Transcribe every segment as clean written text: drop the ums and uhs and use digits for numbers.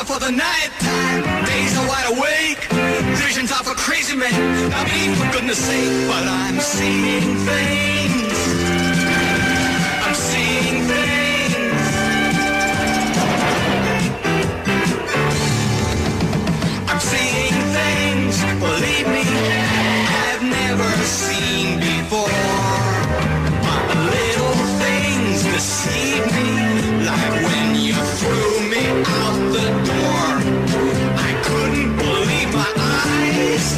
are for the night time, days are wide awake, visions are for crazy men. Not me, for goodness sake, but I'm seeing things. I'm seeing things. I'm seeing things, believe me, I've never seen before. Little things deceive me, like when you threw me out the door. I couldn't believe my eyes.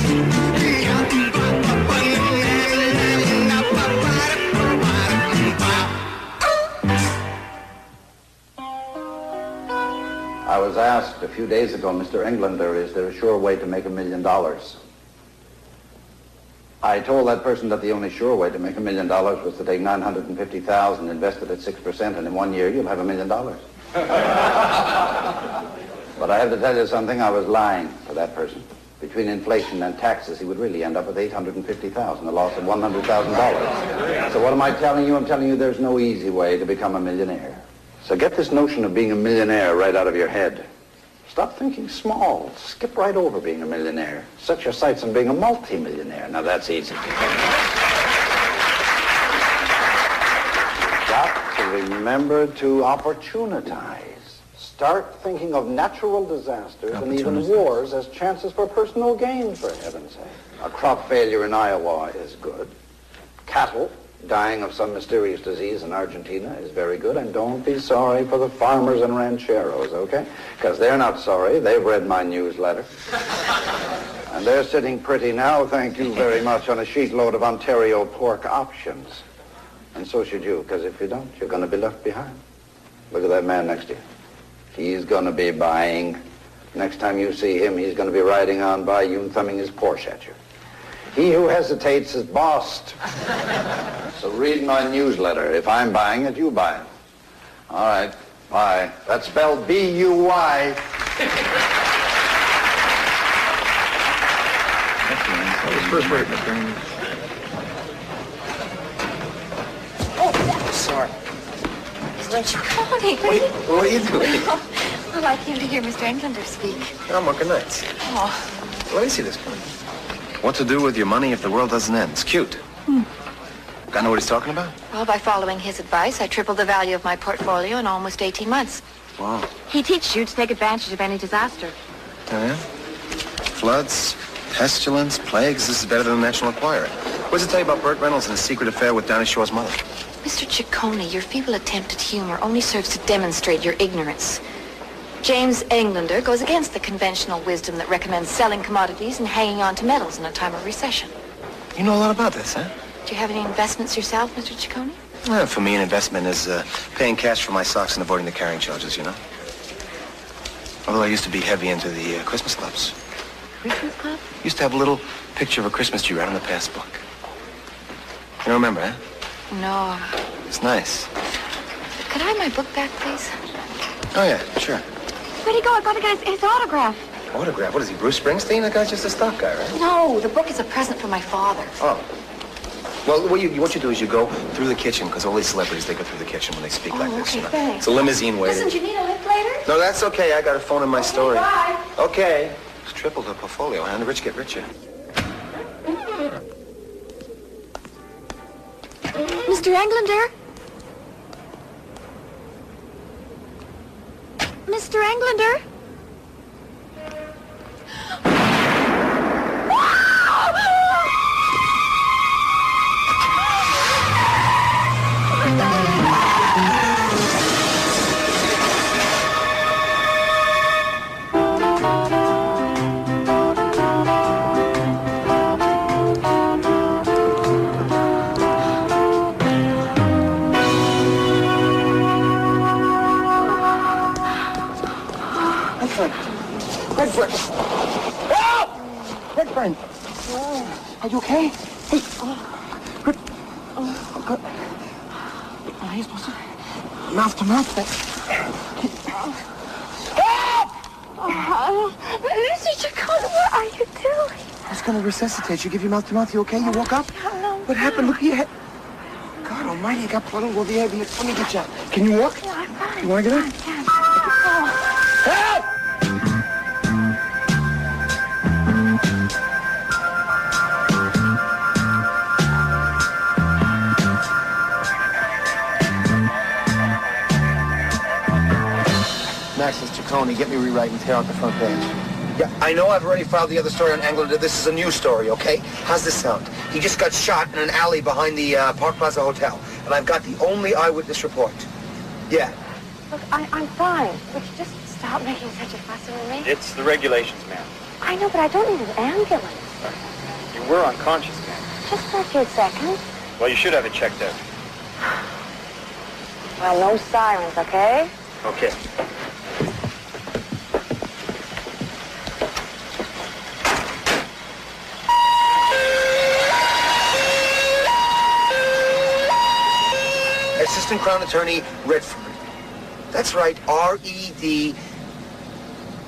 I was asked a few days ago, Mr. Englander, is there a sure way to make $1 million? I told that person that the only sure way to make $1 million was to take $950,000, invest it at 6%, and in 1 year you'll have $1 million. But I have to tell you something, I was lying to that person. Between inflation and taxes, he would really end up with $850,000, a loss of $100,000. So what am I telling you? I'm telling you there's no easy way to become a millionaire. So get this notion of being a millionaire right out of your head. Stop thinking small. Skip right over being a millionaire. Set your sights on being a multi-millionaire. Now that's easy. Got to remember to opportunize. Start thinking of natural disasters and even wars as chances for personal gain, for heaven's sake. A crop failure in Iowa is good. Cattle dying of some mysterious disease in Argentina is very good, and don't be sorry for the farmers and rancheros, okay? Because they're not sorry. They've read my newsletter. And they're sitting pretty now, thank you very much, on a sheetload of Ontario pork options. And so should you, because if you don't, you're going to be left behind. Look at that man next to you. He's going to be buying. Next time you see him, he's going to be riding on by you and thumbing his Porsche at you. He who hesitates is bossed. So read my newsletter. If I'm buying it, you buy it. All right, bye. That's spelled B-U-Y. First word, Mr. Oh, sorry. Mr. Ciccone, What are you doing? Well, I came to hear Mr. Englander speak. I'm working nights. Oh. Let me see this one. What to do with your money if the world doesn't end? It's cute. I know what he's talking about? Well, by following his advice, I tripled the value of my portfolio in almost 18 months. Wow. He teaches you to take advantage of any disaster. Oh, yeah? Floods, pestilence, plagues. This is better than the National Enquirer. What does it tell you about Burt Reynolds and his secret affair with Dinah Shore's mother? Mr. Ciccone, your feeble attempt at humor only serves to demonstrate your ignorance. James Englander goes against the conventional wisdom that recommends selling commodities and hanging on to metals in a time of recession. You know a lot about this, huh? Do you have any investments yourself, Mr. Ciccone? Well, for me, an investment is paying cash for my socks and avoiding the carrying charges, you know? Although I used to be heavy into the Christmas clubs. Christmas club? Used to have a little picture of a Christmas tree right on the passbook. You don't remember, huh? No. It's nice. Could I have my book back, please? Oh, yeah, sure. Where'd he go? I gotta get his autograph. Autograph? What is he, Bruce Springsteen? That guy's just a stock guy, right? No, the book is a present from my father. Oh. Well, what you do is you go through the kitchen, because all these celebrities, they go through the kitchen when they speak like this, okay, you know. thanks. It's a limousine waiting. Listen, do you need a lift later? No, that's okay. I got a phone in my story. Bye. Okay. It's tripled her portfolio, and the rich get richer. Mr. Englander? Mr. Englander? Redfern! Help! Redfern! Are you okay? Hey! Red... Oh, God. Are you supposed to... Mouth to mouth? Help! Mr. Ciccone, what are you doing? I was going to resuscitate you, give you mouth to mouth. You okay? You woke up? No. What happened? Look at your head. God almighty, you got blood all over the head. Let me get you out. Can you walk? Yeah, I'm fine. You want to get up? I can. Help! Max and Ciccone, get me rewrite and tear out the front page. Yeah, I know I've already filed the other story on Englander. This is a new story, okay? How's this sound? He just got shot in an alley behind the Park Plaza Hotel, and I've got the only eyewitness report. Yeah. Look, I'm fine. Would you just stop making such a fuss over me? It's the regulations, ma'am. I know, but I don't need an ambulance. You were unconscious, ma'am. Just for a few seconds. Well, you should have it checked out. Well, no sirens, okay? Okay. Assistant Crown Attorney Redford. That's right, R-E-D.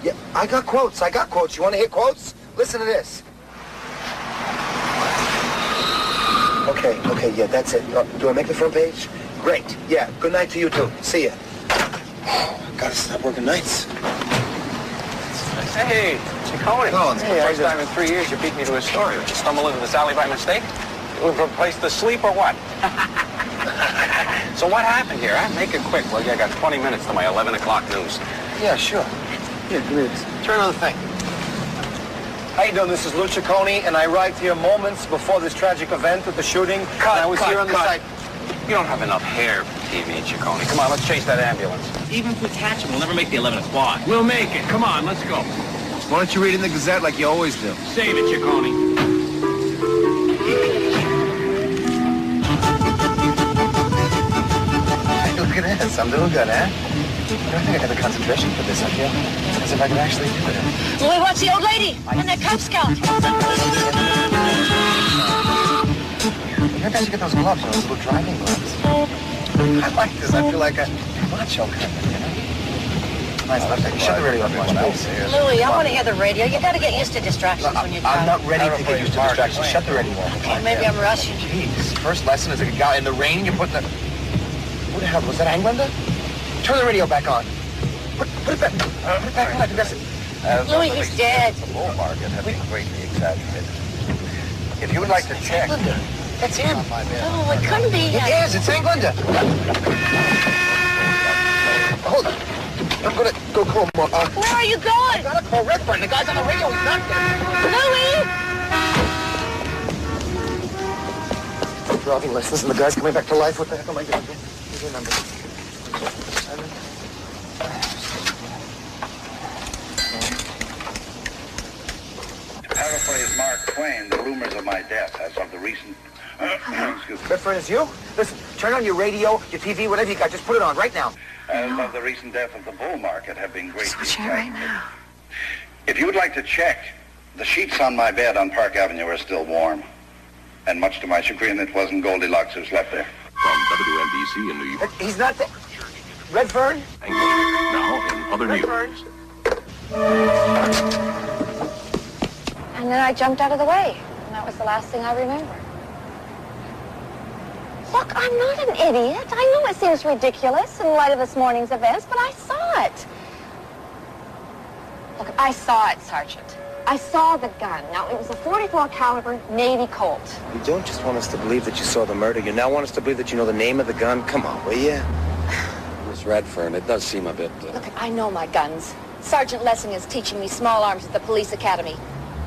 Yeah, I got quotes. You want to hear quotes? Listen to this. Okay, yeah, that's it. Do I make the front page? Great. Yeah, good night to you too. See ya. Gotta stop working nights. Hey, Ciccone. Oh, Hey, first time in 3 years you beat me to a story. Did you stumble into this alley by mistake? You looking for a place to sleep or what? So what happened here, huh? Make it quick. Well, I got 20 minutes to my 11 o'clock news. Yeah, sure. Here, give me this. Turn on the thing. How you doing? This is Lou Ciccone, and I arrived here moments before this tragic event with the shooting. Cut, and I was here on the site. You don't have enough hair for TV, Ciccone. Come on, let's chase that ambulance. Even if we catch him, we'll never make the 11 o'clock. We'll make it. Come on, let's go. Why don't you read in the Gazette like you always do? Save it, Ciccone. Look at this. I'm doing good, huh? I don't think I got the concentration for this. I feel as if I could actually do it. Louis, watch the old lady and that Cub Scout. Maybe I should get those gloves, those little driving gloves. I like this. I feel like a macho kind of, you know? Nice. Shut the radio up, please. Louis, I want to hear the radio. You got to get used to distractions when you drive. I'm not ready to get used to distractions. Shut the radio off. Okay, maybe I'm rushing. Jeez. First lesson is a guy in the rain. You put the... Who the hell? Was that Englander? Turn the radio back on. Put it back. Put it back on. I think that's it. Louis, he's dead. The bull market have been greatly exaggerated. If you would like to check... Englander. That's him. Oh, it couldn't be. It is. It's Englander. Hold on. I'm going to go call more. Where are you going? I got to call Redford. The guy's on the radio. He's not dead. Louis! Driving lessons and the guy's coming back to life. What the heck am I going to do? Here's your number. 7. Paraphrase Mark Twain, the rumors of my death as of the recent... excuse me. Redford, it's you? Listen, turn on your radio, your TV, whatever you got. Just put it on right now. As of the recent death of the bull market have been greatly Switch it right now. If you would like to check, the sheets on my bed on Park Avenue are still warm. And much to my chagrin, it wasn't Goldilocks who slept there. From WNBC in New York. He's not there. Redford? Now in other news. And then I jumped out of the way. And that was the last thing I remember. Look, I'm not an idiot. I know it seems ridiculous in light of this morning's events, but I saw it. Look, I saw it, Sergeant. I saw the gun. Now, it was a .44 caliber Navy Colt. You don't just want us to believe that you saw the murder. You now want us to believe that you know the name of the gun? Come on, will you? Miss Redfern, it does seem a bit... Look, I know my guns. Sergeant Lessing is teaching me small arms at the police academy.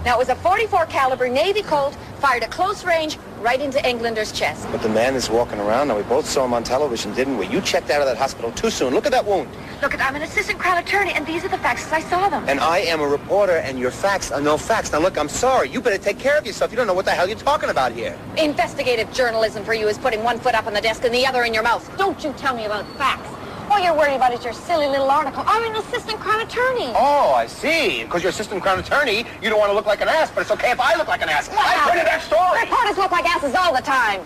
Now, it was a .44 caliber Navy Colt fired at close range right into Englander's chest. But the man is walking around. Now, we both saw him on television, didn't we? You checked out of that hospital too soon. Look at that wound. Look, I'm an assistant Crown Attorney, and these are the facts as I saw them. And I am a reporter, and your facts are no facts. Now, look, I'm sorry. You better take care of yourself. You don't know what the hell you're talking about here. Investigative journalism for you is putting one foot up on the desk and the other in your mouth. Don't you tell me about facts. All you're worried about is your silly little article. I'm an assistant Crown Attorney. Oh, I see. Because you're assistant Crown Attorney, you don't want to look like an ass, but it's okay if I look like an ass. Wow. I printed that story. Reporters look like asses all the time.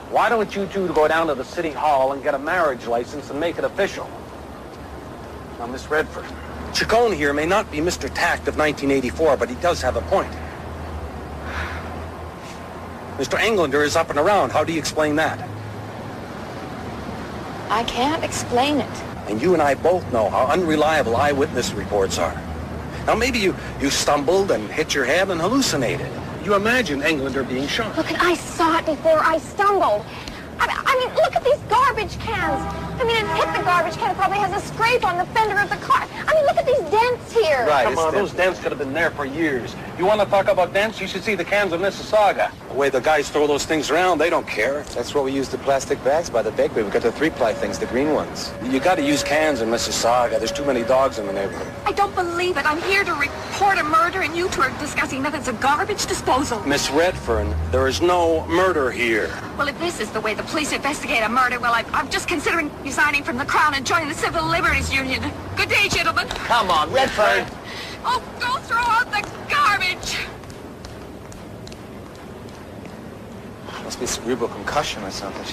Why don't you two go down to the city hall and get a marriage license and make it official? Now, Miss Redford. Ciccone here may not be Mr. Tact of 1984, but he does have a point. Mr. Englander is up and around. How do you explain that? I can't explain it. And you and I both know how unreliable eyewitness reports are. Now, maybe you stumbled and hit your head and hallucinated. You imagine Englander being shot. Look, I saw it before I stumbled. I'm mean, look at these garbage cans. I mean, it hit the garbage can. It probably has a scrape on the fender of the car. I mean, look at these dents here. Right. Come on, those dents could have been there for years. You want to talk about dents? You should see the cans of Mississauga. The way the guys throw those things around, they don't care. That's what we use the plastic bags by the bakery. We've got the 3-ply things, the green ones. You got to use cans in Mississauga. There's too many dogs in the neighborhood. I don't believe it. I'm here to report a murder, and you two are discussing methods of garbage disposal. Miss Redfern, there is no murder here. Well, if this is the way the police investigate a murder, well, I'm just considering resigning from the Crown and joining the Civil Liberties Union. Good day, gentlemen. Come on, Redfern. Oh, go throw out the garbage. Must be cerebral concussion or something.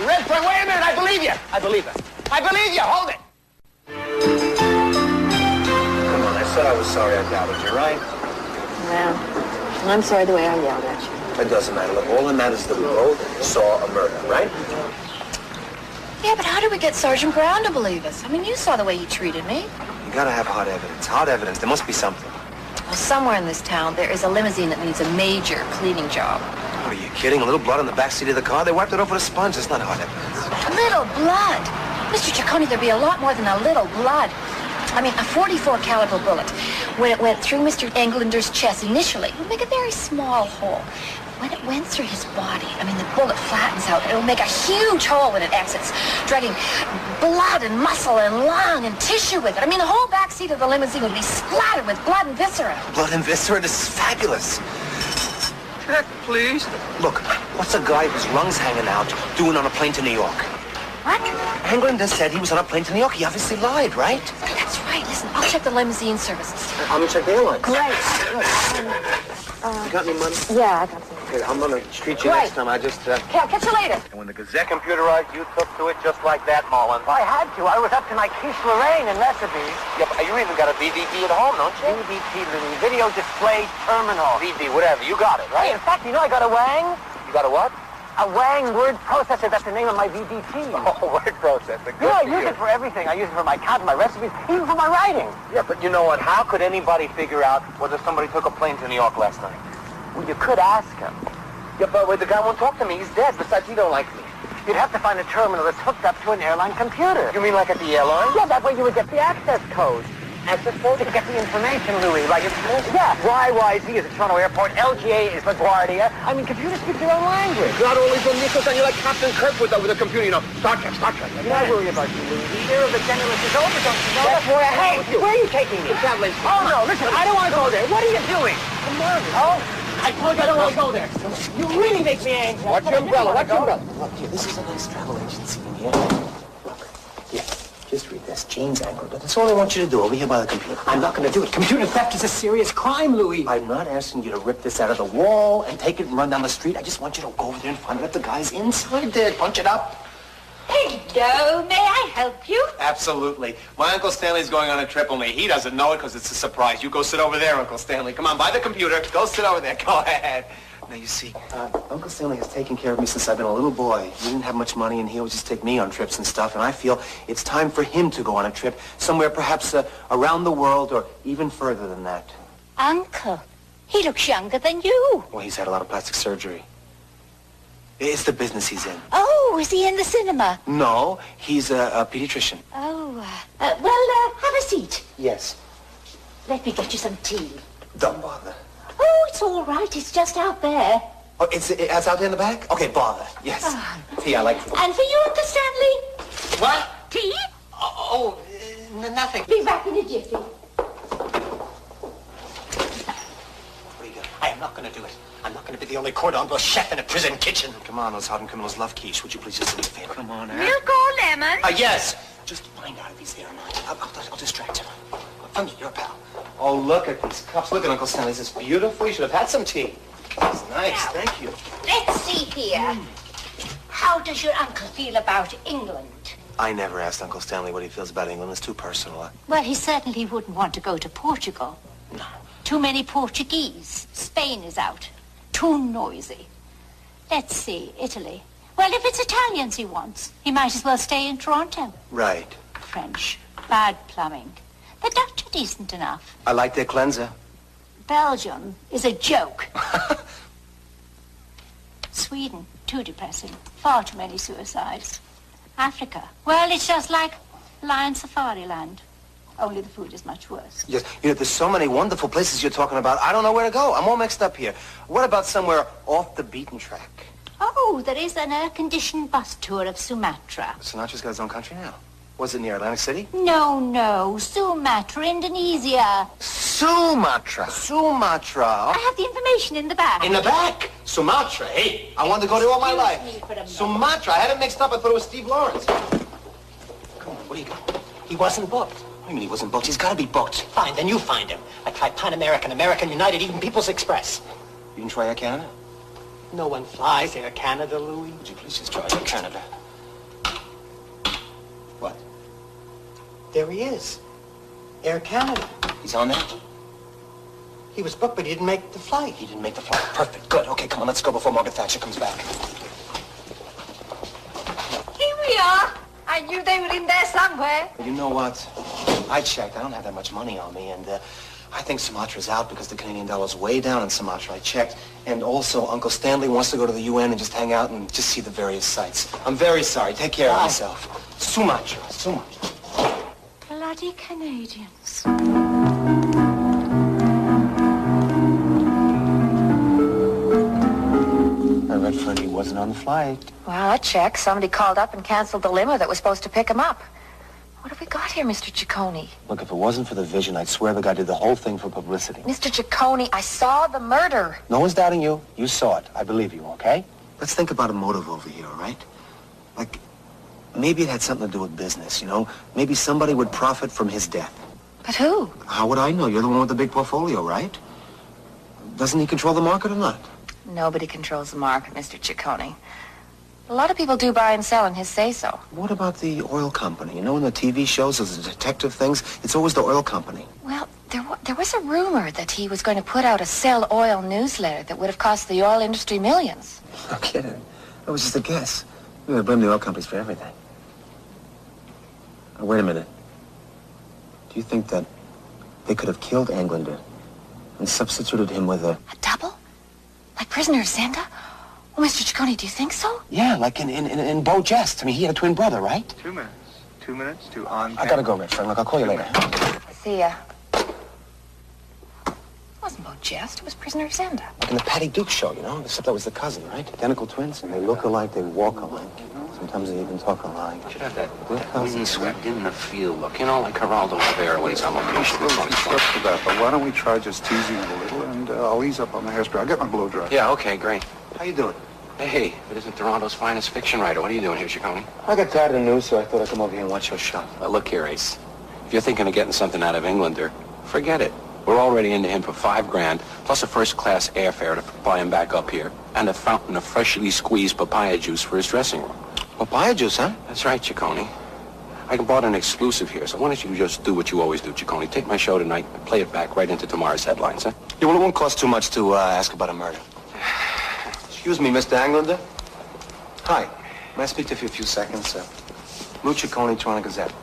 Redfern, wait a minute. I believe you. I believe it. I believe you. Hold it. Come on, I said I was sorry I doubted you, right? Well, I'm sorry the way I yelled at you. It doesn't matter. Look, all that matters is that we both saw a murder, right? Yeah, but how did we get Sergeant Brown to believe us? I mean, you saw the way he treated me. You gotta have hard evidence. Hard evidence. There must be something. Well, somewhere in this town, there is a limousine that needs a major cleaning job. What, are you kidding? A little blood on the back seat of the car? They wiped it off with a sponge. It's not hard evidence. A little blood. Mr. Ciccone, there'd be a lot more than a little blood. I mean, a .44 caliber bullet, when it went through Mr. Englander's chest initially, it would make a very small hole. When it went through his body, I mean, the bullet flattens out. It'll make a huge hole when it exits, dragging blood and muscle and lung and tissue with it. I mean, the whole back seat of the limousine would be splattered with blood and viscera. Blood and viscera? This is fabulous. Check, please. Look, what's a guy whose lungs hanging out doing on a plane to New York? What? Englander said he was on a plane to New York. He obviously lied, right? That's right. Listen, I'll check the limousine services. I'm gonna check the airline. Great. You got any money? Yeah, I got some. Okay, I'm gonna treat you next time. I just, Okay, I'll catch you later. And when the Gazette computerized, you took to it just like that, Mullen. I had to. I was up to my quiche Lorraine and recipes. Yeah, but you even got a VDP at home, don't you? VDP, Louis. Video Display Terminal. VD, whatever. You got it, right? Hey, in fact, you know I got a Wang? You got a what? A Wang word processor. That's the name of my VDP. Oh, word processor. Good. Yeah, I use it for everything. I use it for my count, my recipes, even for my writing. Yeah, but you know what? How could anybody figure out whether somebody took a plane to New York last night? Well, you could ask him. Yeah, but the guy won't talk to me. He's dead. Besides, he don't like me. You'd have to find a terminal that's hooked up to an airline computer. You mean like at the airline? Yeah, that way you would get the access code. Access code? To get the information, Louis. Like, yeah, YYZ is the Toronto Airport. LGA is LaGuardia. I mean, computers speak their own language. Not only from Nichols, and you're like Captain Kirk with the computer, you know. Star Trek. I'm not worried about you, Louis. The era of the generalist is over, don't you know? That's where I hate you. Where are you taking me? Traveling. Oh, no, listen, I don't want to go there. What are you doing? Come on. Oh, I told you I don't want to go there. You really make me angry. Watch your umbrella. Watch your umbrella. Look, here, this is a nice travel agency in here. Look, here, just read this. James Angler. That's all I want you to do over here by the computer. I'm not going to do it. Computer theft is a serious crime, Louis. I'm not asking you to rip this out of the wall and take it and run down the street. I just want you to go over there and find out if the guy's inside there. Punch it up. Hello, may I help you? Absolutely. My Uncle Stanley's going on a trip, only he doesn't know it because it's a surprise. You go sit over there, Uncle Stanley. Come on, by the computer. Go sit over there. Go ahead. Now, you see, Uncle Stanley has taken care of me since I've been a little boy. He didn't have much money, and he always just take me on trips and stuff, and I feel it's time for him to go on a trip somewhere perhaps around the world or even further than that. Uncle, he looks younger than you. Well, he's had a lot of plastic surgery. It's the business he's in. Oh, is he in the cinema? No, he's a pediatrician. Oh, well, have a seat. Yes. Let me get you some tea. Don't bother. Oh, it's all right. It's just out there. Oh, it's out there in the back? Okay, bother. Yes. Tea, I like food. And for you, Uncle Stanley? What? Tea? Nothing. Be back in a jiffy. What are you going to... I am not going to do it. I'm not going to be the only cordon bleu chef in a prison kitchen. Come on, those hardened criminals love quiche. Would you please just do me a favor? Come on, Milk or lemon? Yes. Just find out if he's there or not. I'll distract him. I'm your pal. Oh, look at these cups. Look at Uncle Stanley's. It's beautiful. You should have had some tea. It's nice. Now, thank you. Let's see here. How does your uncle feel about England? I never asked Uncle Stanley what he feels about England. It's too personal. Well, he certainly wouldn't want to go to Portugal. No. Too many Portuguese. Spain is out. Too noisy. Let's see, Italy. Well, if it's Italians he wants, he might as well stay in Toronto. Right. French. Bad plumbing. The Dutch are decent enough. I like their cleanser. Belgium is a joke. Sweden, too depressing. Far too many suicides. Africa, well, it's just like Lion Safari Land. Only the food is much worse. Yes, there's so many wonderful places you're talking about. I don't know where to go. I'm all mixed up here. What about somewhere off the beaten track? Oh, there is an air-conditioned bus tour of Sumatra. Sinatra's got his own country now. Was it near Atlantic City? No. Sumatra, Indonesia. Sumatra. I have the information in the back. In the back? Sumatra. Hey, I wanted to go there all my life. Sumatra. I had it mixed up. I thought it was Steve Lawrence. Come on, what do you got? He wasn't booked. What do you mean he wasn't booked? He's got to be booked. Fine, then you find him. I tried Pan American, American United, even People's Express. You didn't try Air Canada? No one flies Air Canada, Louis. Would you please just try Air Canada? What? There he is. Air Canada. He's on there? He was booked, but he didn't make the flight. He didn't make the flight. Perfect. Good. Okay, come on, let's go before Margaret Thatcher comes back. Here we are. I knew they were in there somewhere. But you know what? I checked. I don't have that much money on me, and I think Sumatra's out because the Canadian dollar's way down in Sumatra. I checked. And also, Uncle Stanley wants to go to the UN and just hang out and just see the various sites. I'm very sorry. Take care of yourself. Sumatra. Bloody Canadians. I read Freddie wasn't on the flight. Well, I checked. Somebody called up and canceled the limo that was supposed to pick him up. What have we got here, Mr. Ciccone? Look, if it wasn't for the vision, I'd swear the guy did the whole thing for publicity. Mr. Ciccone, I saw the murder. No one's doubting you. You saw it. I believe you, okay? Let's think about a motive over here, all right? Like, maybe it had something to do with business, you know? Maybe somebody would profit from his death. But who? How would I know? You're the one with the big portfolio, right? Doesn't he control the market or not? Nobody controls the market, Mr. Ciccone. A lot of people do buy and sell in his say-so. What about the oil company? You know, in the TV shows, those detective things, it's always the oil company. Well, there was a rumor that he was going to put out a sell oil newsletter that would have cost the oil industry millions. No kidding. That was just a guess. We're going to blame the oil companies for everything. Now, wait a minute. Do you think that they could have killed Englander and substituted him with a... A double? Like prisoner Zenda? Oh, Mr. Ciccone, do you think so? Yeah, like in Beau Jest. I mean, he had a twin brother, right? 2 minutes. 2 minutes to on... I gotta go, my friend. Look, I'll call you later. See ya. It wasn't Beau Jest, it was prisoner Zenda. Like in the Patty Duke show, you know? Except that was the cousin, right? Identical twins. And they look alike, they walk alike. Sometimes they even talk alike. Should have that windswept in the field look, you know, like Geraldo Rivera when he's on location. For that, but why don't we try just teasing it a little, and I'll ease up on the hairspray. I'll get my blow dry. Yeah, okay, great. How you doing? Hey, if it isn't Toronto's finest fiction writer, what are you doing here, Ciccone? I got tired of the news, so I thought I'd come over here and watch your show. Well, look here, Ace. If you're thinking of getting something out of Englander, forget it. We're already into him for $5,000, plus a first-class airfare to fly him back up here, and a fountain of freshly squeezed papaya juice for his dressing room. Papaya juice, huh? That's right, Ciccone. I bought an exclusive here, so why don't you just do what you always do, Ciccone? Take my show tonight and play it back right into tomorrow's headlines, huh? Yeah, well, it won't cost too much to ask about a murder. Excuse me, Mr. Englander. Hi. May I speak to you for a few seconds? Lou Ciccone, Toronto Gazette.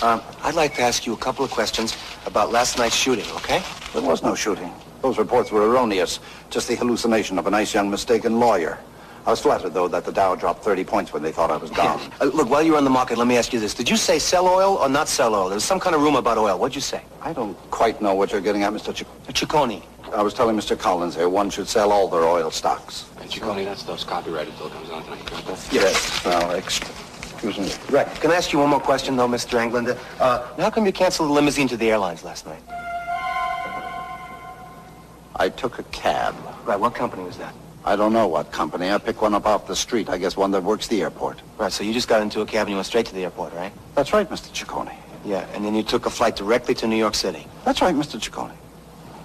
I'd like to ask you a couple of questions about last night's shooting, okay? There was no shooting. Those reports were erroneous. Just the hallucination of a nice young mistaken lawyer. I was flattered, though, that the Dow dropped 30 points when they thought I was gone. Look, while you're on the market, let me ask you this. Did you say sell oil or not sell oil? There was some kind of rumor about oil. What'd you say? I don't quite know what you're getting at, Mr. Ciccone. I was telling Mr. Collins here one should sell all their oil stocks. And Ciccone, that's those copyrighted bill comes on tonight. Yes. Well, excuse me. Right. Can I ask you one more question, though, Mr. Englander? How come you canceled the limousine to the airlines last night? I took a cab. Right. What company was that? I don't know what company. I picked one up off the street. I guess one that works the airport. Right, so you just got into a cab and you went straight to the airport, right? That's right, Mr. Ciccone. Yeah, and then you took a flight directly to New York City. That's right, Mr. Ciccone.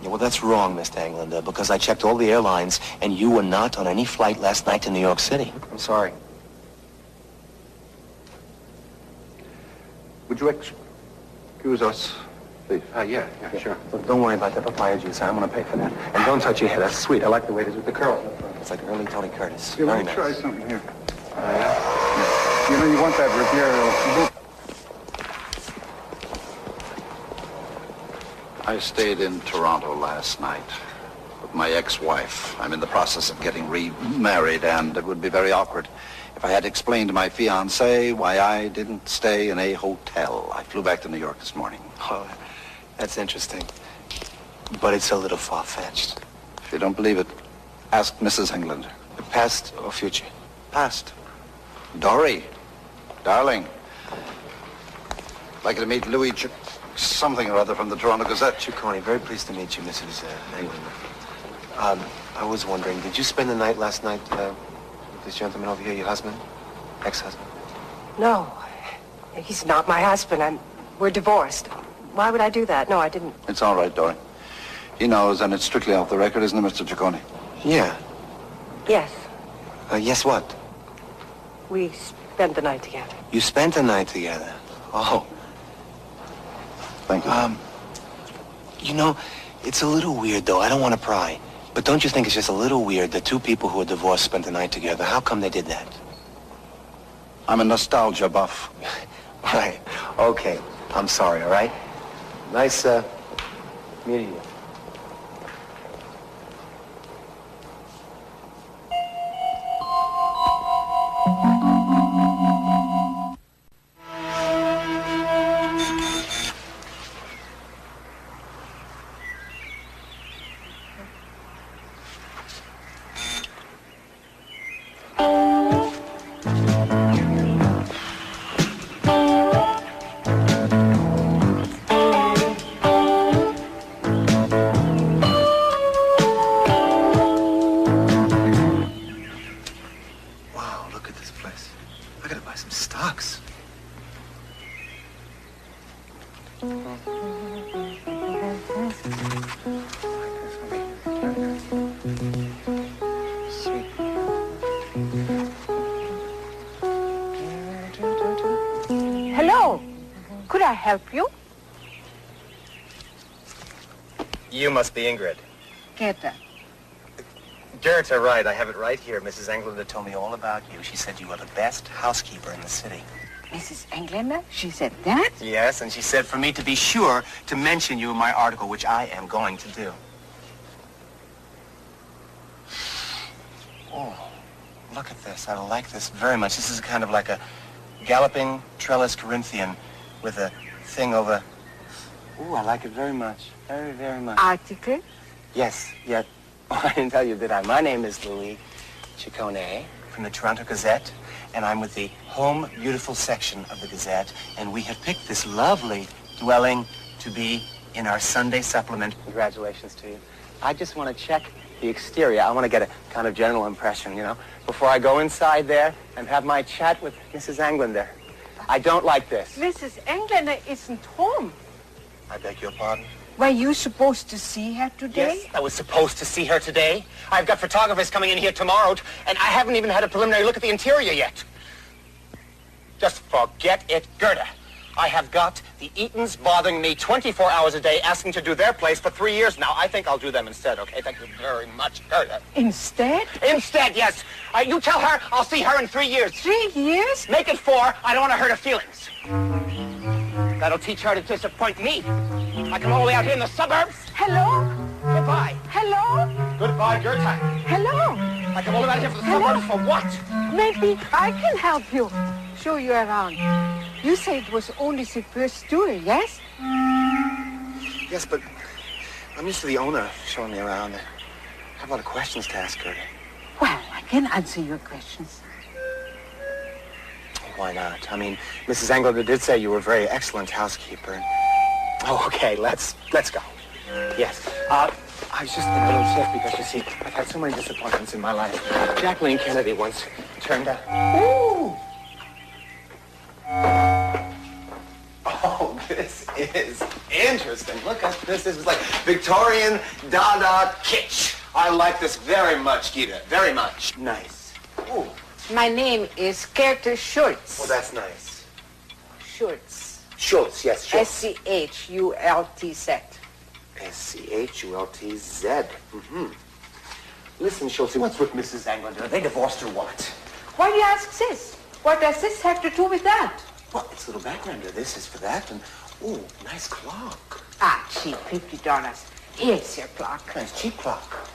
Yeah, well, that's wrong, Mr. Englander, because I checked all the airlines, and you were not on any flight last night to New York City. I'm sorry. Would you excuse us please. Yeah, sure. Look, don't worry about the papaya juice. I'm going to pay for that. And don't touch your hair. That's sweet. I like the way it is with the curls. It's like early Tony Curtis. Here, let me try something here. You know, you want that Riviera. I stayed in Toronto last night with my ex-wife. I'm in the process of getting remarried, and it would be very awkward if I had explained to my fiancée why I didn't stay in a hotel. I flew back to New York this morning. Oh, that's interesting. But it's a little far-fetched. If you don't believe it, ask Mrs. Englander. Past or future? Past. Dory, darling. Like to meet Louis something or other from the Toronto Gazette. Ciccone, very pleased to meet you, Mrs. Englander. I was wondering, did you spend the night last night with this gentleman over here, your husband? Ex-husband? No, he's not my husband. We're divorced. Why would I do that? No, I didn't. It's all right, Dory. He knows, and it's strictly off the record, isn't it, Mr. Ciccone? Yeah. Yes, Yes, what? we spent the night together. You spent the night together. Oh. Thank you. You know, it's a little weird, though. I don't want to pry. But don't you think it's just a little weird that two people who are divorced spent the night together? How come they did that? I'm a nostalgia buff. Right. Okay. I'm sorry, all right? Nice, meeting you. Hello. Could I help you? You must be Ingrid. Goethe. Goethe, right. I have it right here. Mrs. Englander told me all about you. She said you are the best housekeeper in the city. Mrs. Englander? She said that? Yes, and she said for me to be sure to mention you in my article, which I am going to do. Oh, look at this. I like this very much. This is kind of like a galloping trellis Corinthian with a thing over... Ooh, I like it very much. Very, very much. Article? Yes, yes. Oh, I didn't tell you, did I? My name is Louis Ciccone from the Toronto Gazette, and I'm with the Home Beautiful section of the Gazette, and we have picked this lovely dwelling to be in our Sunday supplement. Congratulations to you. I just want to check the exterior. I want to get a kind of general impression, you know, before I go inside there and have my chat with Mrs. Englander. I don't like this. Mrs. Englander isn't home. I beg your pardon? Were you supposed to see her today? Yes, I was supposed to see her today. I've got photographers coming in here tomorrow, and I haven't even had a preliminary look at the interior yet. Just forget it, Gerda. I have got the Eatons bothering me 24 hours a day, asking to do their place for 3 years now. I think I'll do them instead, okay? Thank you very much, Gerda. Instead? Instead, yes. You tell her I'll see her in 3 years. 3 years? Make it 4. I don't want to hurt her feelings. That'll teach her to disappoint me. I come all the way out here in the suburbs. Hello? Goodbye. Hello? Goodbye, your time. Hello? I come all the way out here from the suburbs for what? Maybe I can help you. Show you around. You said it was only the first story, yes? Yes, but I'm used to the owner showing me around. I have a lot of questions to ask her. Well, I can answer your questions. Why not? I mean, Mrs. Englander did say you were a very excellent housekeeper. Oh, okay, let's go. Yes. I was just a little stiff because, you see, I've had so many disappointments in my life. Jacqueline Kennedy once turned out... Ooh! Oh, this is interesting. Look at this. This is like Victorian Dada kitsch. I like this very much, Gita. Very much. Nice. Ooh. My name is Goethe Schultz. Well, that's nice. Schultz. Schultz, yes, Schultz. S-C-H-U-L-T-Z. S-C-H-U-L-T-Z. Mm-hmm. Listen, Schultz, what's with Mrs. Englander? Are they divorced or what? Why do you ask this? What does this have to do with that? Well, it's a little background to this is for that, and, ooh, nice clock. Ah, cheap, $50. Here's your clock. Nice cheap clock.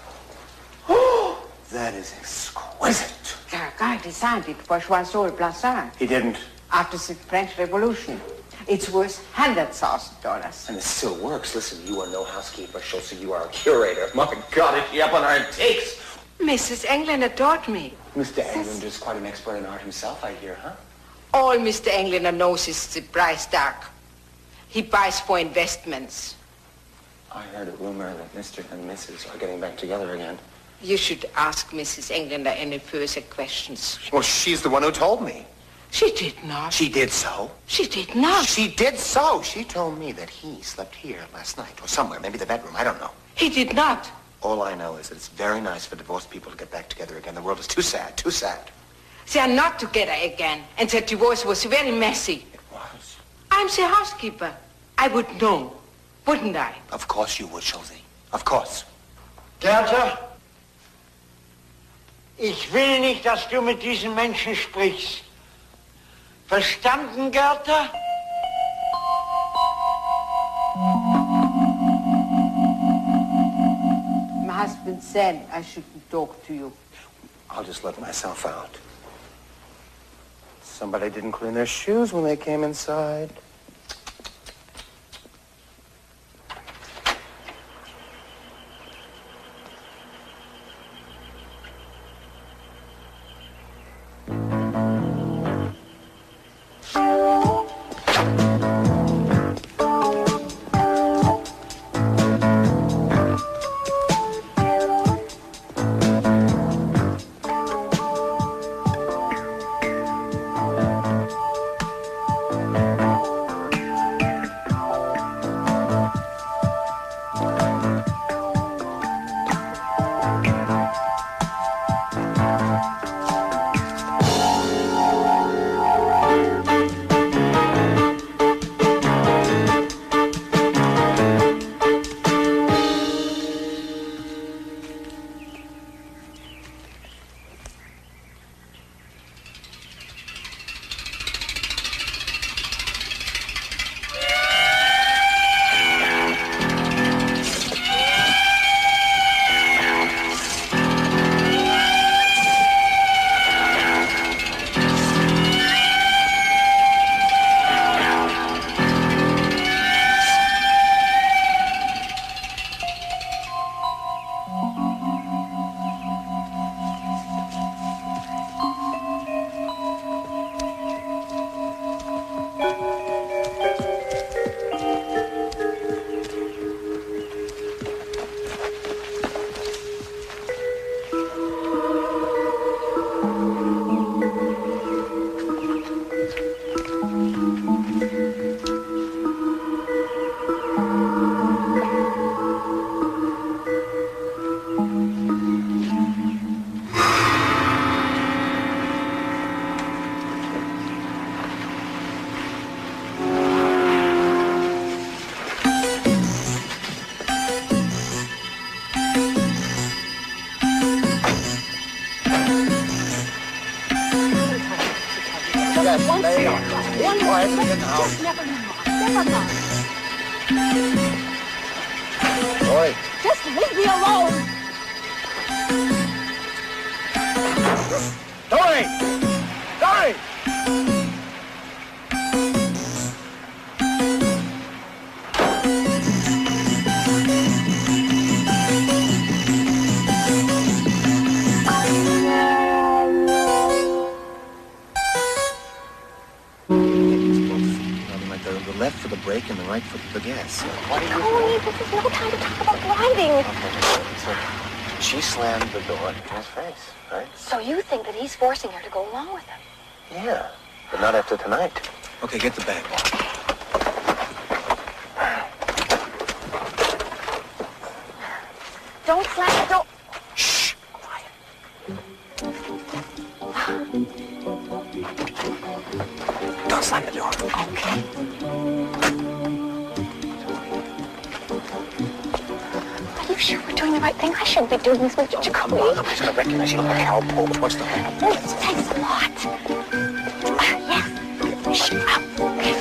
Oh, that is exquisite. The guy designed it for Choiseul-Blassin. He didn't. After the French Revolution. It's worth $100,000. And it still works. Listen, you are no housekeeper, Schultz, you are a curator. My God, is she up on our antiques? Mrs. Englander taught me. Mr. Englander is quite an expert in art himself, I hear, huh? All Mr. Englander knows is the price tag. He buys for investments. I heard a rumor that Mr. and Mrs. are getting back together again. You should ask Mrs. Englander any further questions. Well, she's the one who told me. She did not. She did so. She did not. She did so. She told me that he slept here last night, or somewhere, maybe the bedroom, I don't know. He did not. All I know is that it's very nice for divorced people to get back together again. The world is too sad, too sad. They are not together again, and the divorce was very messy. It was. I'm the housekeeper. I would know, wouldn't I? Of course you would, Schulze. Of course. Gerda, ich will nicht, dass du mit diesen Menschen sprichst. Verstanden, Gerda? My husband said I shouldn't talk to you. I'll just let myself out. Somebody didn't clean their shoes when they came inside. Just never mind. Never mind. Oi. Just leave me alone. Dory! Dory! The left for the brake and the right for the gas. Tony, this is no time to talk about driving. So she slammed the door in his face, right? So you think that he's forcing her to go along with him? Yeah, but not after tonight. Okay, get the bag. Don't slam the door. Shh, quiet. Don't slam the door. Okay. shouldn't be doing this, Mr. Come Ciccone. on, nobody's gonna recognize you. Look like Hal Pope. What's the matter? This takes a lot. Yes. Shh. Okay.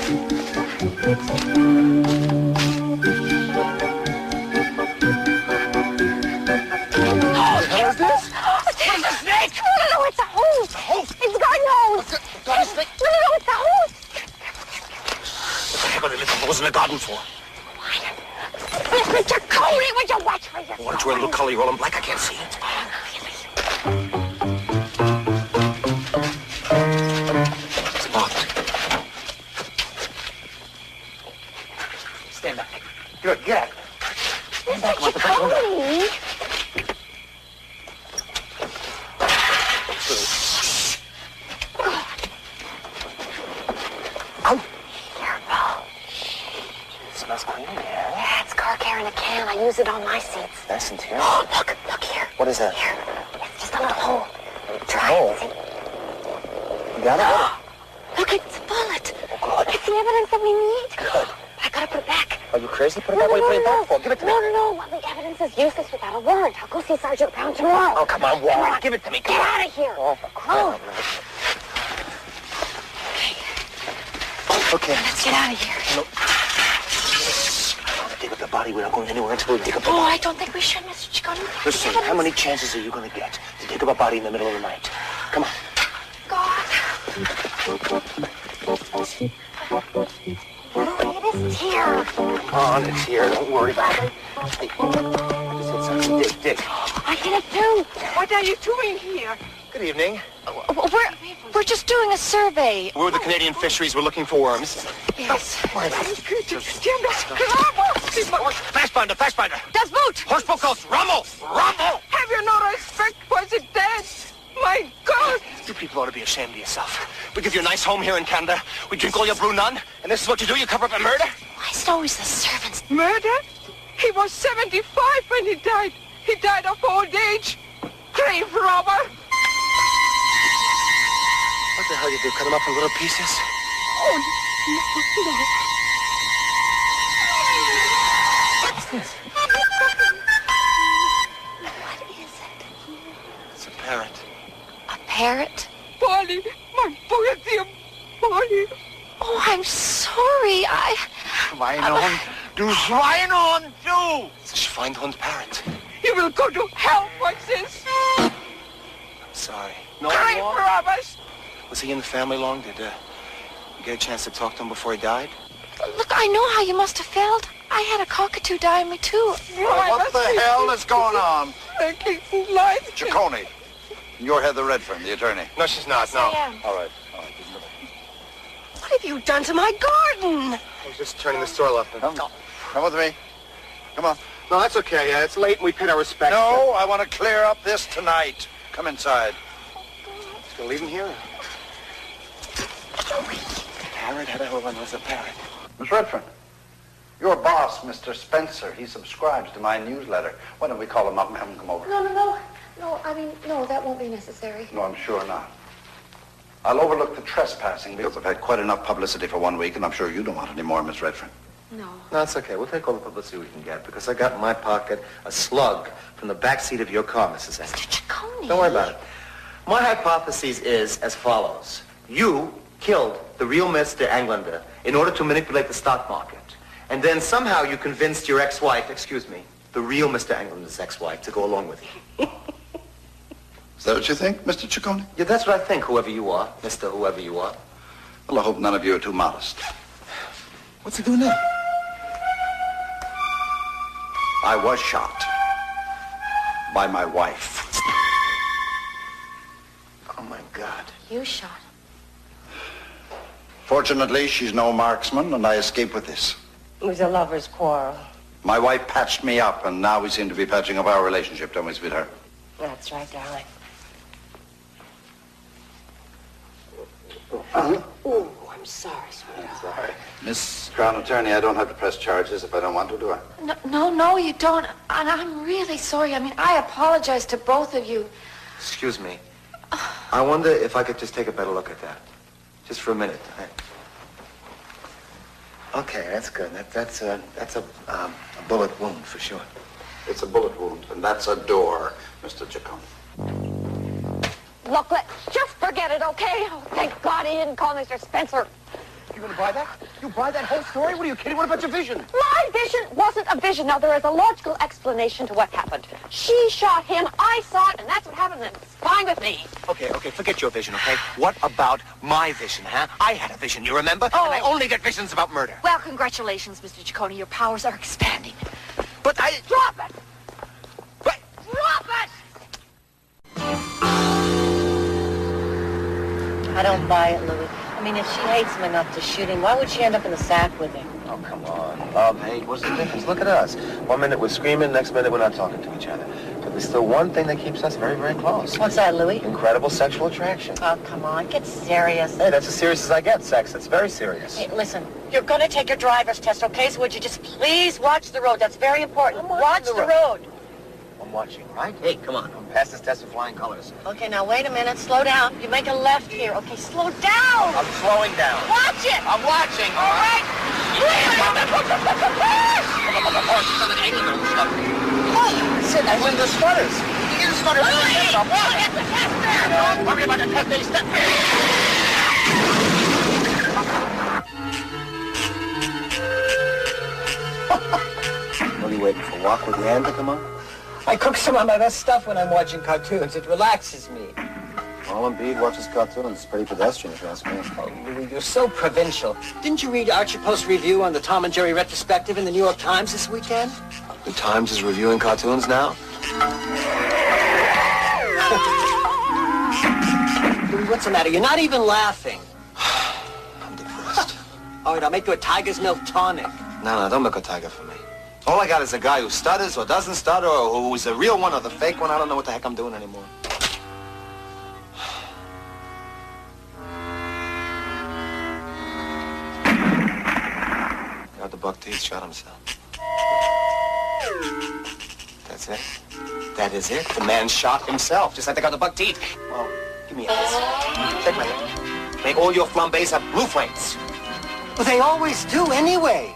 What the hell is this? It's a snake! No, it's a hose! A hose? It's a garden hose! Garden snake? No, it's a hose! What the heck are they little holes in the garden for? Mr. Ciccone, would you watch for yourself? Why don't you wear a little color? You're all in black. I can't see it. It's locked. Stand back. Good, get out. Stand back. Mr. Ciccone! Out. Careful. It smells clean in here. Yeah, it's car care in a can. I use it on my seats. Nice and here. Oh, look here. What is that? Here. It's just a little hole. Try hole? it. See? You got it? Look, it's a bullet. Oh, good. It's the evidence that we need. Good. I gotta put it back. Are you crazy? Put it back. What are you putting it back for? Give it to me. No. Well, the evidence is useless without a warrant. I'll go see Sergeant Brown tomorrow. Oh, come on, Warren. Give it to me. Come Get on. out of here. Oh, for crying out loud. Okay. Let's get out of here. No. I want to dig up the body. We're not going anywhere until we dig up the Oh, body. I don't think we should, Mr. Ciccone. Listen, how many chances are you going to get to dig up a body in the middle of the night? Come on. God. It is here. Come on, it's here. Don't worry about it. Hey, I just hit something. Dig. I hit it too. What are you doing here? Good evening. We're just doing a survey. We're the Canadian Fisheries. We're looking for worms. Yes. Flashbinder. Das Boot. Horsepokos, Rommel. Have you no respect for the dead? My God! You people ought to be ashamed of yourself. We give you a nice home here in Canada. We drink all your brew none. And this is what you do? You cover up a murder? Why is it always the servants? Murder? He was 75 when he died. He died of old age. Grave robber. What the hell you do? Cut them up in little pieces? Oh, no. What's this? What is it? It's a parrot. A parrot? Polly, my poor Polly. Oh, I'm sorry. Schweinhund. Du Schweinhund, du! It's a Schweinhund parrot. You will go to hell for this. I'm sorry. No, Grave robbers. Was he in the family long? Did you get a chance to talk to him before he died? Look, I know how you must have felt. I had a cockatoo die on me, too. What the hell is going on? Ciccone. You're Heather Redfern, the attorney. No, she's not. No. I am. All right. What have you done to my garden? I was just turning the soil up. Come with me. Come on. No, that's okay. It's late and we paid our respects. No, I want to clear up this tonight. Come inside. Just gonna leave him here. Parrot? How the hell was a parrot? Miss Redfern, your boss, Mr. Spencer, he subscribes to my newsletter. Why don't we call him up and have him come over? No, that won't be necessary. No, I'm sure not. I'll overlook the trespassing because I've had quite enough publicity for 1 week, and I'm sure you don't want any more, Miss Redfern. No. No, it's okay. We'll take all the publicity we can get because I got in my pocket a slug from the back seat of your car, Mrs. X. Mr. Ciccone. Don't worry about it. My hypothesis is as follows. You killed the real Mr. Englander in order to manipulate the stock market. And then somehow you convinced your ex-wife, the real Mr. Englander's ex-wife, to go along with you. Is that what you think, Mr. Ciccone? Yeah, that's what I think, whoever you are, Mr. Whoever you are. Well, I hope none of you are too modest. What's he doing now? I was shot by my wife. Oh, my God. You shot. Fortunately, she's no marksman, and I escaped with this. It was a lover's quarrel. My wife patched me up, and now we seem to be patching up our relationship, don't we, sweetheart? That's right, darling. Oh, I'm sorry, sweetheart. Sorry. Miss Crown Attorney, I don't have to press charges if I don't want to, do I? No, you don't. And I'm really sorry. I mean, I apologize to both of you. Excuse me. I wonder if I could just take a better look at that. Just for a minute. Okay, that's good. That's a bullet wound for sure. It's a bullet wound, and that's a door, Mr. Ciccone. Look, let's just forget it, okay? Oh, thank God he didn't call Mr. Spencer. You gonna buy that? You buy that whole story? What are you kidding? What about your vision? My vision wasn't a vision. Now, there is a logical explanation to what happened. She shot him, I saw it, and that's what happened, and it's fine with me. Okay, forget your vision, okay? What about my vision, huh? I had a vision, you remember? Oh. And I only get visions about murder. Well, congratulations, Mr. Ciccone. Your powers are expanding. But I... Drop it! But... Drop it! I don't buy it, Louis. I mean, if she hates him enough to shoot him, why would she end up in the sack with him? Oh, come on. Love, hate, what's the difference? Look at us. 1 minute we're screaming, next minute we're not talking to each other. But there's still one thing that keeps us very, very close. What's that, Louis? Incredible sexual attraction. Oh, come on. Get serious. Hey, that's as serious as I get, sex. It's very serious. Hey, listen, you're going to take your driver's test, okay? So would you just please watch the road? That's very important. Watch the road. I'm watching, right? Hey, come on. I'm past this test with flying colors. Okay, now wait a minute. Slow down. You make a left here. Okay, slow down. I'm slowing down. Watch it. I'm watching. All right. Sit, I win the stutters. You get the stutters. Louis! Hit the test there. Don't worry about the test. They step. What are you waiting for? Walk with your hand to come on? I cook some of my best stuff when I'm watching cartoons. It relaxes me. Well, Embiid watches cartoons. It's pretty pedestrian, if you ask me. Oh, Louis, you're so provincial. Didn't you read Archie Post's review on the Tom and Jerry retrospective in the New York Times this weekend? The Times is reviewing cartoons now? Louis, what's the matter? You're not even laughing. I'm depressed. All right, I'll make you a Tiger's Milk tonic. No, don't make a tiger for me. All I got is a guy who stutters or doesn't stutter or who's the real one or the fake one. I don't know what the heck I'm doing anymore. Got the buck teeth, shot himself. That's it? That is it? The man shot himself, just like they got the buck teeth. Well, give me a kiss. Take my hand. May all your flambés have blue flames. Well, they always do anyway.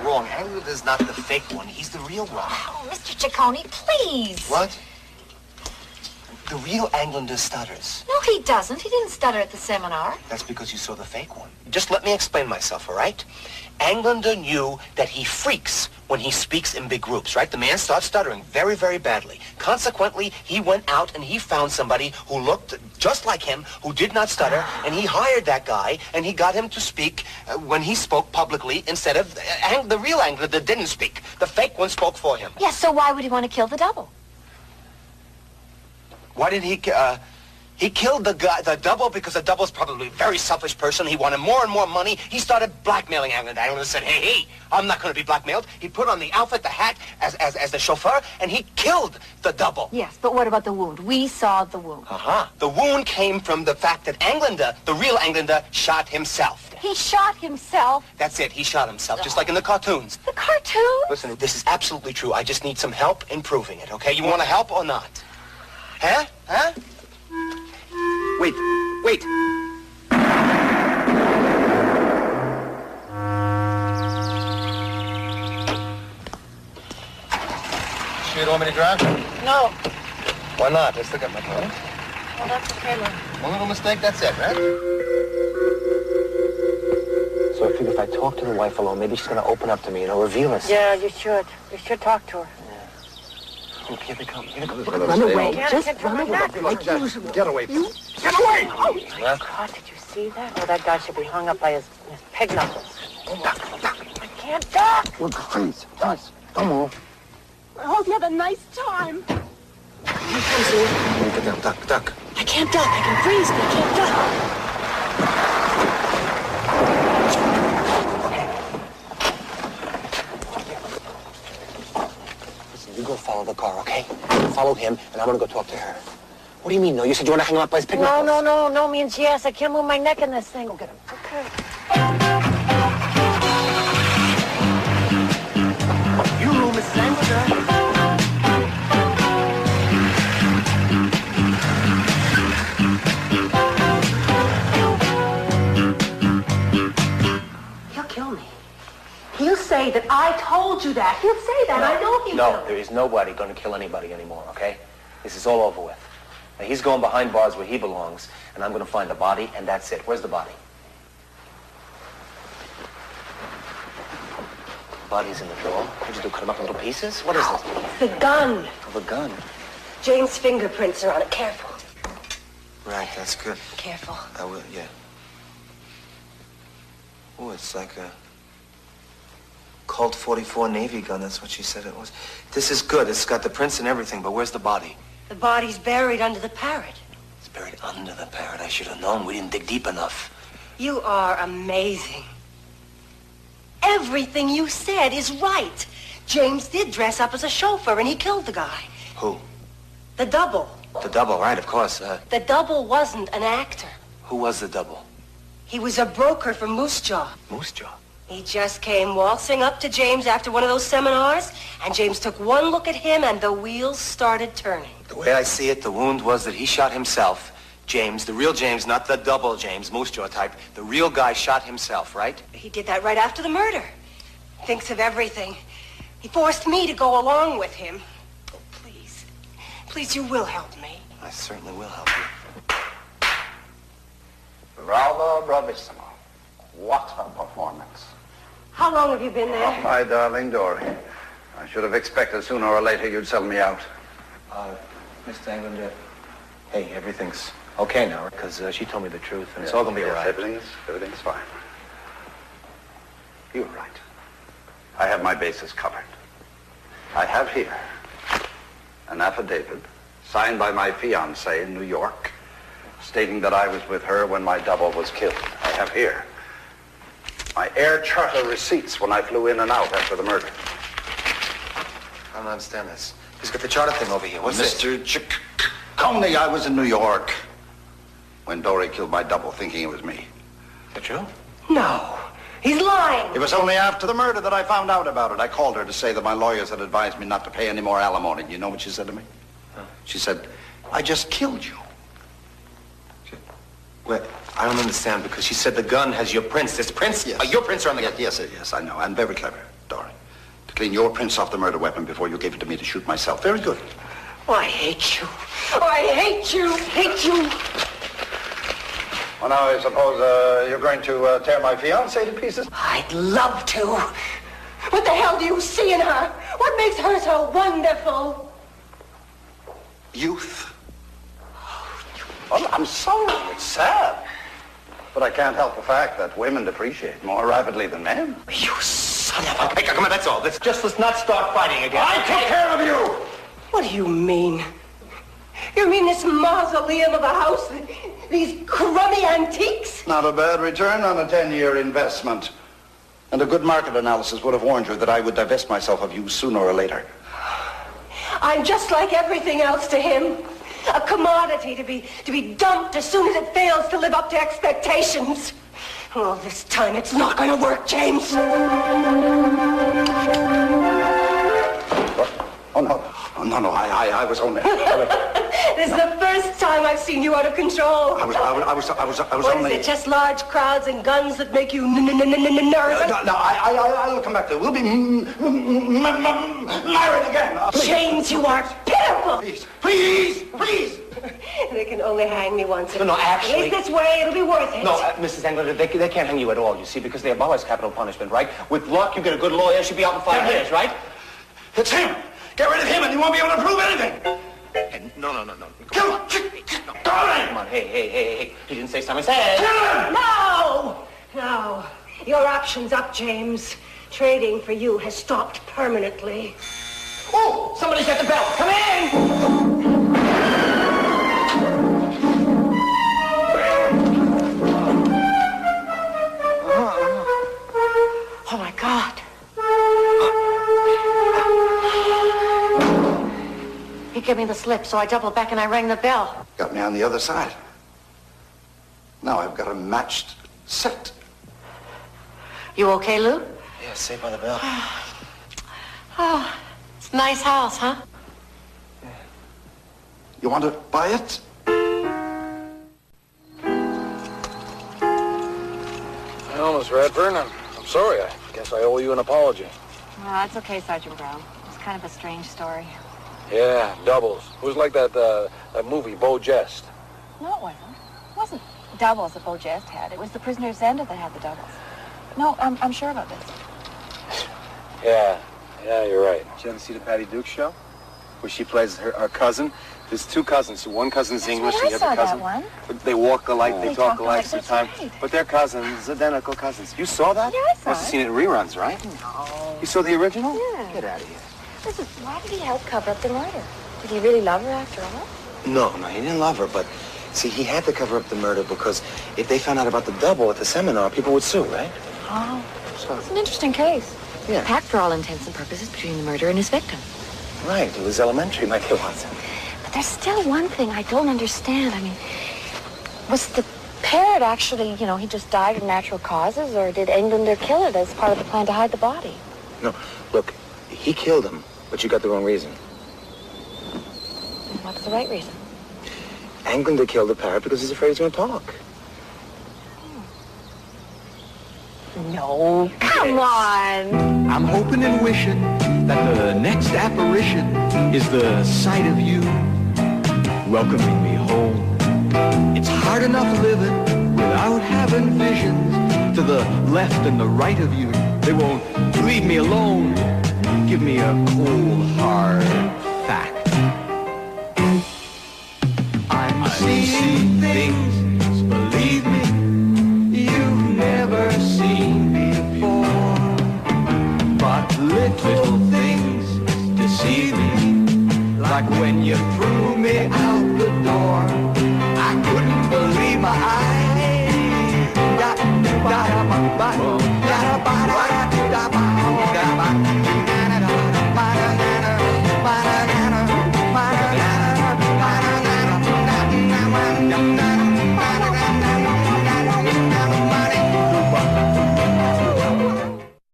Wrong. Angler is not the fake one. He's the real one. Oh, Mr. Ciccone, please. What? The real Englander stutters. No, he doesn't. He didn't stutter at the seminar. That's because you saw the fake one. Just let me explain myself, all right? Englander knew that he freaks when he speaks in big groups, right? The man starts stuttering very, very badly. Consequently, he went out and he found somebody who looked just like him, who did not stutter, and he hired that guy, and he got him to speak when he spoke publicly instead of the real Englander that didn't speak. The fake one spoke for him. Yes, so why would he want to kill the double? Why did he killed the double because the double's probably a very selfish person. He wanted more and more money. He started blackmailing England. England said, hey, I'm not going to be blackmailed. He put on the outfit, the hat, as the chauffeur, and he killed the double. Yes, but what about the wound? We saw the wound. Uh-huh. The wound came from the fact that Englander, the real Englander, shot himself. He shot himself? That's it. He shot himself, just like in the cartoons. The cartoons? Listen, this is absolutely true. I just need some help in proving it, okay? You want to help or not? Huh? Huh? Wait. Sure you don't want me to drive? No. Why not? I still got my car. Well, that's okay, Lou. One little mistake, that's it, right? So I figure if I talk to the wife alone, maybe she's going to open up to me, reveal herself. Yeah, you should. You should talk to her. Oh, here they come. Run away. Just run away. Get away. Get away! Oh, my God, did you see that? Oh, that guy should be hung up by his pig knuckles. I can't duck! Look, please. Don't move. I hope you had a nice time. Get down, duck. I can't duck. I can freeze, but I can't duck. You go follow the car, okay? Follow him, and I'm gonna go talk to her. What do you mean, no? You said you want to hang him up by his pig knuckles. No means yes. I can't move my neck in this thing. Go get him. Okay. You, Mrs. Angleton. say that I told you that. He'll say that. I know he will. No, there is nobody going to kill anybody anymore, okay? This is all over with. Now, he's going behind bars where he belongs, and I'm going to find the body, and that's it. Where's the body? The body's in the drawer. What'd you do, cut him up in little pieces? What is this? The gun. Oh, the gun. James' fingerprints are on it. Careful. Right, that's good. Careful. I will, yeah. Oh, it's like a Colt 44 Navy gun. That's what she said it was. This is good. It's got the prints and everything, but where's the body? The body's buried under the parrot. It's buried under the parrot. I should have known. We didn't dig deep enough. You are amazing. Everything you said is right. James did dress up as a chauffeur, and he killed the guy. Who? The double. The double, right, of course. The double wasn't an actor. Who was the double? He was a broker from Moose Jaw. Moose Jaw? He just came waltzing up to James after one of those seminars, and James took one look at him, and the wheels started turning. The way I see it, the wound was that he shot himself. James, the real James, not the double James, Moose Jaw type. The real guy shot himself, right? He did that right after the murder. Thinks of everything. He forced me to go along with him. Oh, please. Please, you will help me. I certainly will help you. Bravo, bravissimo. What a performance. How long have you been there? Oh, my darling Dory. I should have expected sooner or later you'd sell me out. Mr. Englander, hey, everything's okay now, because she told me the truth, and it's all going to be all right. Everything's fine. You're right. I have my bases covered. I have here an affidavit signed by my fiancée in New York, stating that I was with her when my double was killed. I have here my air charter receipts when I flew in and out after the murder. I don't understand this. He's got the charter thing over here. What's this? Mr. Ciccone, I was in New York when Dory killed my double, thinking it was me. Is that true? No. He's lying. It was only after the murder that I found out about it. I called her to say that my lawyers had advised me not to pay any more alimony. You know what she said to me? Huh? She said, I just killed you. Wait, I don't understand, because she said the gun has your prints. There's prints? Yes. Your prints are on the gun. Yes, I know. I'm very clever, Dory. To clean your prints off the murder weapon before you gave it to me to shoot myself. Very good. Oh, I hate you. Oh, I hate you. Hate you. Well, now, I suppose you're going to tear my fiancée to pieces? I'd love to. What the hell do you see in her? What makes her so wonderful? Youth. Well, I'm sorry. It's sad. But I can't help the fact that women depreciate more rapidly than men. You son of a... Hey, come on, that's all. Let's not start fighting again. I took care of you! What do you mean? You mean this mausoleum of a house? These crummy antiques? Not a bad return on a 10-year investment. And a good market analysis would have warned you that I would divest myself of you sooner or later. I'm just like everything else to him. A commodity to be dumped as soon as it fails to live up to expectations. Oh, this time it's not going to work, James. Oh, no. Oh, no, I was only... This is the first time I've seen you out of control. I was What only... is it, just large crowds and guns that make you nervous? No, I'll come back to it. We'll be married again. James, you are pitiful. Please. They can only hang me once. No, actually... At least this way, it'll be worth it. No, Mrs. Englander, they can't hang you at all, you see, because they abolish capital punishment, right? With luck, you get a good lawyer, she'll be out in 5 minutes, right? It's him. Get rid of him and you won't be able to prove anything. Hey, no. Come on. Come on, hey. You didn't say something. Say it. No. Your option's up, James. Trading for you has stopped permanently. Oh, somebody's at the bell. Come in! Oh, my God. He gave me the slip, so I doubled back and I rang the bell. Got me on the other side. Now I've got a matched set. You okay, Lou? Yeah, saved by the bell. Oh, it's a nice house, huh? Yeah. You want to buy it? Well, Miss Redfern, I'm I'm sorry. I guess I owe you an apology. Well, it's okay, Sergeant Brown. It's kind of a strange story. Yeah, doubles. It was like that movie, Beau Jest. No, it wasn't. It wasn't doubles that Beau Jest had. It was the Prisoner's Ender that had the doubles. No, I'm sure about this. Yeah, you're right. Did you ever see the Patty Duke show? Where she plays her cousin? There's two cousins. One cousin's English, right, the I saw other cousin. that one. But they walk alike, they talk alike that's sometimes. right. But they're cousins, identical cousins. You saw that? Yeah, I saw Must have it. seen it in reruns, right? No. You saw the original? Yeah. Get out of here. Listen, why did he help cover up the murder? Did he really love her after all? No, he didn't love her, but see, he had to cover up the murder because if they found out about the double at the seminar, people would sue, right? Oh, it's an interesting case. Yeah. Packed for all intents and purposes between the murderer and his victim. Right, it was elementary like it was. But there's still one thing I don't understand. I mean, was the parrot actually, he just died of natural causes, or did Englander kill it as part of the plan to hide the body? No, look, he killed him, but you got the wrong reason. And what's the right reason? Englander killed the parrot because he's afraid he's going to talk. No, come on. I'm hoping and wishing that the next apparition is the sight of you welcoming me home. It's hard enough living without having visions to the left and the right of you. They won't leave me alone. Give me a cold, hard fact. I'm seeing things, believe me, you've never seen before. But little things deceive me, like when you threw me out the door. I couldn't believe my eyes.